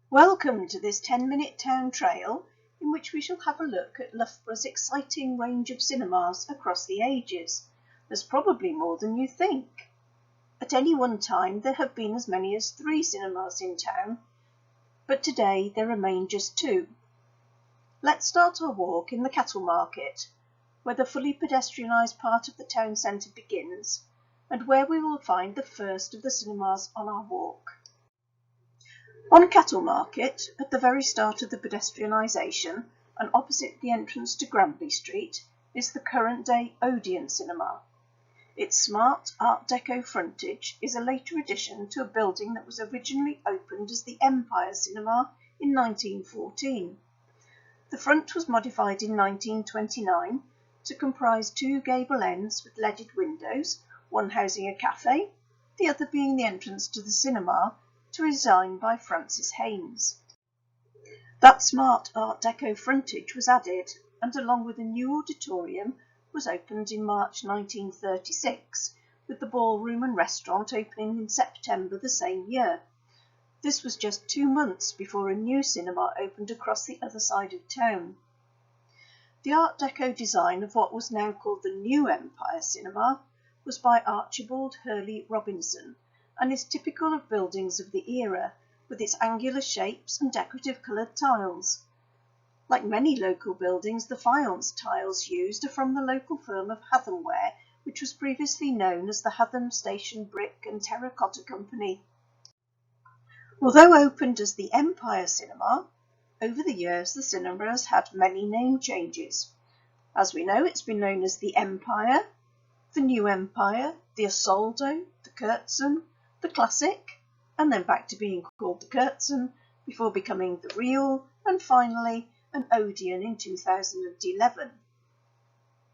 Welcome to this 10-minute town trail in which we shall have a look at Loughborough's exciting range of cinemas across the ages. There's probably more than you think. At any one time there have been as many as 3 cinemas in town, but today there remain just 2. Let's start our walk in the cattle market, where the fully pedestrianised part of the town centre begins, and where we will find the first of the cinemas on our walk. On Cattle Market, at the very start of the pedestrianisation and opposite the entrance to Granby Street, is the current-day Odeon cinema. Its smart Art Deco frontage is a later addition to a building that was originally opened as the Empire Cinema in 1914. The front was modified in 1929 to comprise 2 gable ends with leaded windows, one housing a cafe, the other being the entrance to the cinema, to a design by Francis Haynes. That smart Art Deco frontage was added, and along with a new auditorium was opened in March 1936, with the ballroom and restaurant opening in September the same year. This was just 2 months before a new cinema opened across the other side of town. The Art Deco design of what was now called the New Empire Cinema was by Archibald Hurley Robinson, and is typical of buildings of the era, with its angular shapes and decorative coloured tiles. Like many local buildings, the faience tiles used are from the local firm of Hathamware, which was previously known as the Hatham Station Brick and Terracotta Company. Although opened as the Empire Cinema, over the years the cinema has had many name changes. As we know, it's been known as the Empire, the New Empire, the Asoldo, the Curtzen, the Classic, and then back to being called the Curtzen, before becoming the Real, and finally an Odeon in 2011.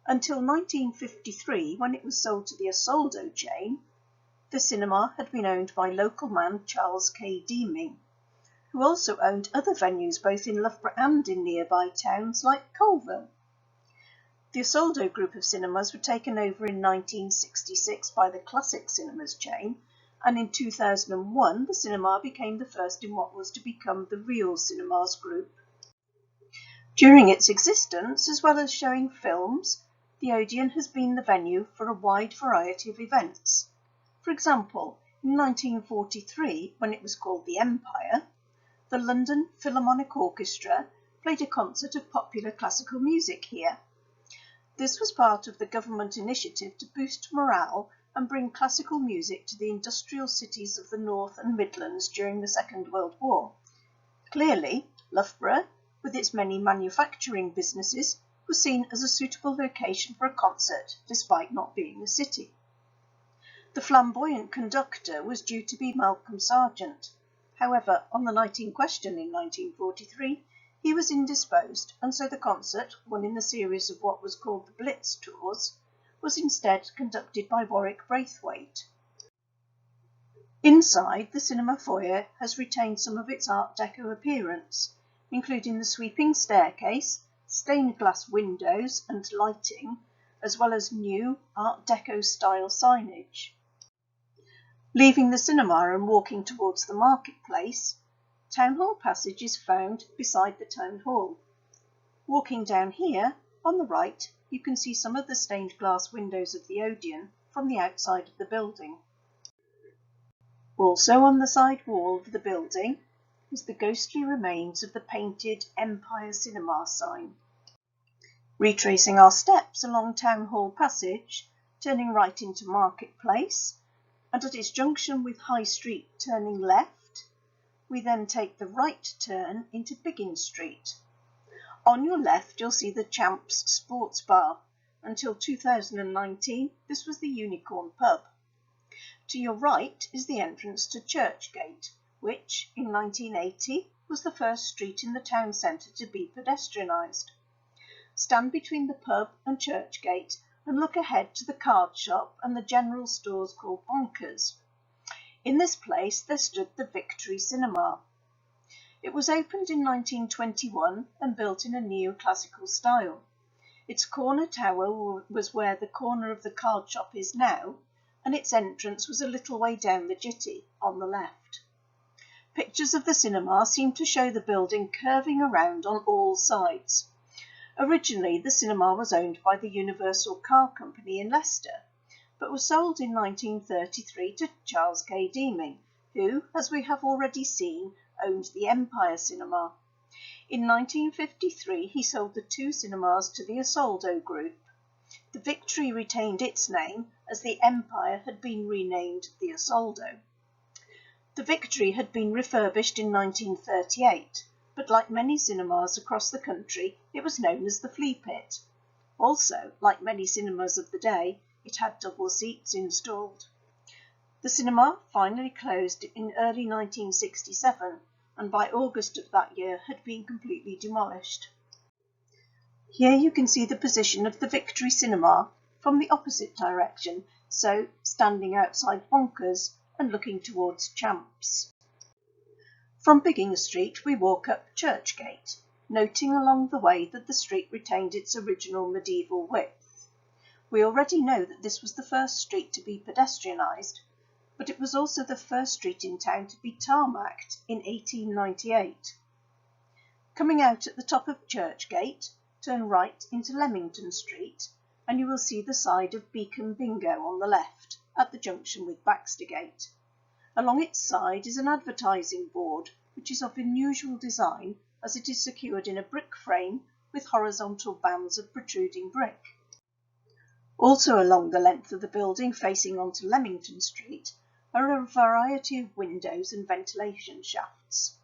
Until 1953, when it was sold to the Asoldo chain, the cinema had been owned by local man Charles K. Deeming, who also owned other venues both in Loughborough and in nearby towns like Colville. The Asoldo group of cinemas were taken over in 1966 by the Classic Cinemas chain, and in 2001 the cinema became the first in what was to become the Real Cinemas group. During its existence, as well as showing films, the Odeon has been the venue for a wide variety of events. For example, in 1943, when it was called the Empire, the London Philharmonic Orchestra played a concert of popular classical music here. This was part of the government initiative to boost morale and bring classical music to the industrial cities of the North and Midlands during the Second World War. Clearly, Loughborough, with its many manufacturing businesses, was seen as a suitable location for a concert, despite not being a city. The flamboyant conductor was due to be Malcolm Sargent. However, on the night in question in 1943, he was indisposed, and so the concert, one in the series of what was called the Blitz Tours, was instead conducted by Warwick Braithwaite. Inside, the cinema foyer has retained some of its Art Deco appearance, including the sweeping staircase, stained glass windows and lighting, as well as new Art Deco style signage. Leaving the cinema and walking towards the marketplace, Town Hall Passage is found beside the Town Hall. Walking down here, on the right, you can see some of the stained glass windows of the Odeon from the outside of the building. Also on the side wall of the building is the ghostly remains of the painted Empire Cinema sign. Retracing our steps along Town Hall Passage, turning right into Marketplace, and at its junction with High Street turning left, we then take the right turn into Biggin Street. On your left you'll see the Champs Sports Bar. Until 2019 this was the Unicorn Pub. To your right is the entrance to Churchgate, which in 1980 was the first street in the town centre to be pedestrianised. Stand between the pub and Churchgate and look ahead to the card shop and the general stores called Bonkers. In this place there stood the Victory Cinema. It was opened in 1921 and built in a neoclassical style. Its corner tower was where the corner of the card shop is now, and its entrance was a little way down the Jitty on the left. Pictures of the cinema seem to show the building curving around on all sides. Originally, the cinema was owned by the Universal Car Company in Leicester, but was sold in 1933 to Charles K. Deeming, who, as we have already seen, owned the Empire Cinema. In 1953, he sold the two cinemas to the Isolde Group. The Victory retained its name, as the Empire had been renamed the Isolde. The Victory had been refurbished in 1938, but like many cinemas across the country, it was known as the Flea Pit. Also, like many cinemas of the day, it had double seats installed. The cinema finally closed in early 1967, and by August of that year had been completely demolished. Here you can see the position of the Victory Cinema from the opposite direction, so standing outside Wonkers and looking towards Champs. From Bigging Street we walk up Churchgate, noting along the way that the street retained its original medieval width. We already know that this was the first street to be pedestrianised, but it was also the first street in town to be tarmacked in 1898. Coming out at the top of Churchgate, turn right into Leamington Street, and you will see the side of Beacon Bingo on the left, at the junction with Baxter Gate. Along its side is an advertising board, which is of unusual design, as it is secured in a brick frame with horizontal bands of protruding brick. Also along the length of the building facing onto Leamington Street are a variety of windows and ventilation shafts.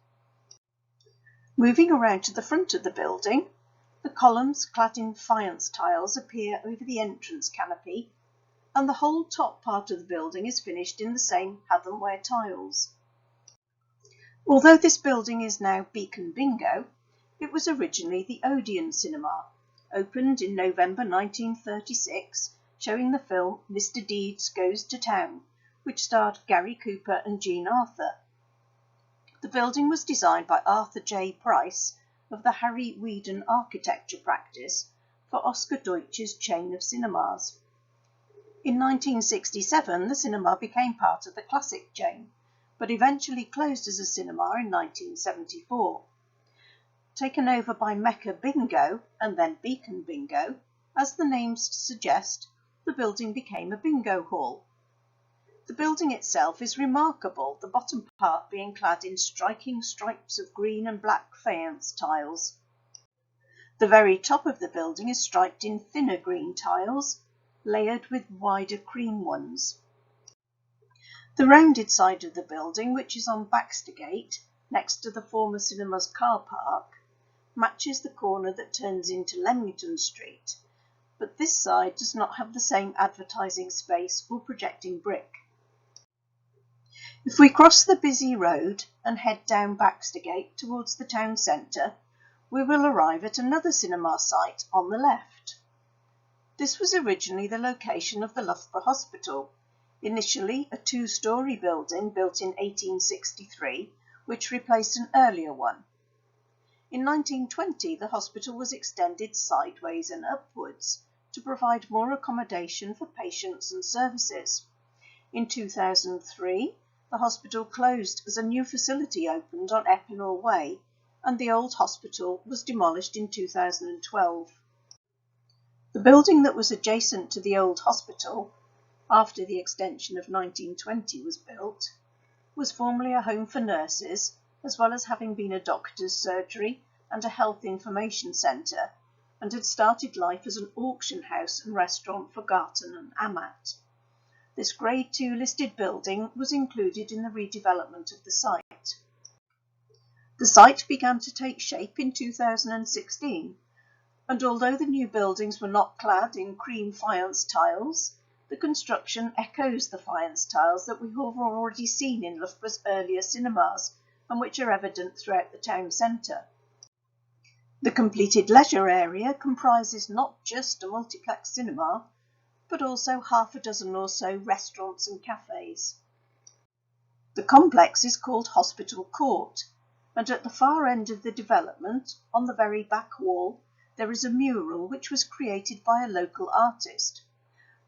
Moving around to the front of the building, the columns clad in faience tiles appear over the entrance canopy, and the whole top part of the building is finished in the same Hathornware tiles. Although this building is now Beacon Bingo, it was originally the Odeon Cinema, opened in November 1936, showing the film Mr. Deeds Goes to Town, which starred Gary Cooper and Jean Arthur. The building was designed by Arthur J. Price of the Harry Weedon architecture practice for Oscar Deutsch's chain of cinemas. In 1967, the cinema became part of the Classic chain, but eventually closed as a cinema in 1974. Taken over by Mecca Bingo and then Beacon Bingo, as the names suggest, the building became a bingo hall. The building itself is remarkable, the bottom part being clad in striking stripes of green and black faience tiles. The very top of the building is striped in thinner green tiles, layered with wider cream ones. The rounded side of the building, which is on Baxter Gate, next to the former cinema's car park, matches the corner that turns into Leamington Street, but this side does not have the same advertising space or projecting brick. If we cross the busy road and head down Baxter Gate towards the town centre, we will arrive at another cinema site on the left. This was originally the location of the Loughborough Hospital, initially a two-storey building built in 1863, which replaced an earlier one. In 1920, the hospital was extended sideways and upwards to provide more accommodation for patients and services. In 2003, the hospital closed as a new facility opened on Epinal Way, and the old hospital was demolished in 2012. The building that was adjacent to the old hospital, after the extension of 1920 was built, was formerly a home for nurses, as well as having been a doctor's surgery and a health information centre, and had started life as an auction house and restaurant for Garton and Amat. This Grade 2 listed building was included in the redevelopment of the site. The site began to take shape in 2016, and although the new buildings were not clad in cream faience tiles, the construction echoes the faience tiles that we have already seen in Loughborough's earlier cinemas and which are evident throughout the town centre. The completed leisure area comprises not just a multiplex cinema, but also half a dozen or so restaurants and cafes. The complex is called Hospital Court, and at the far end of the development, on the very back wall, there is a mural which was created by a local artist.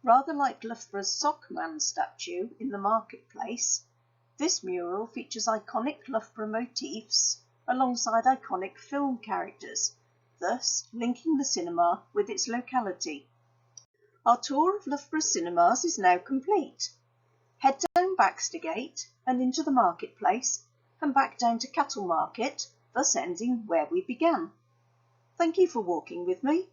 Rather like Loughborough's Sockman statue in the marketplace, This mural features iconic Loughborough motifs alongside iconic film characters, thus linking the cinema with its locality. Our tour of Loughborough cinemas is now complete. Head down Baxter Gate and into the marketplace and back down to Cattle Market, thus ending where we began. Thank you for walking with me.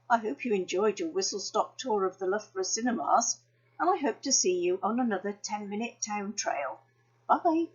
I hope you enjoyed your whistle-stop tour of the Loughborough cinemas, and I hope to see you on another 10-minute town trail. Bye.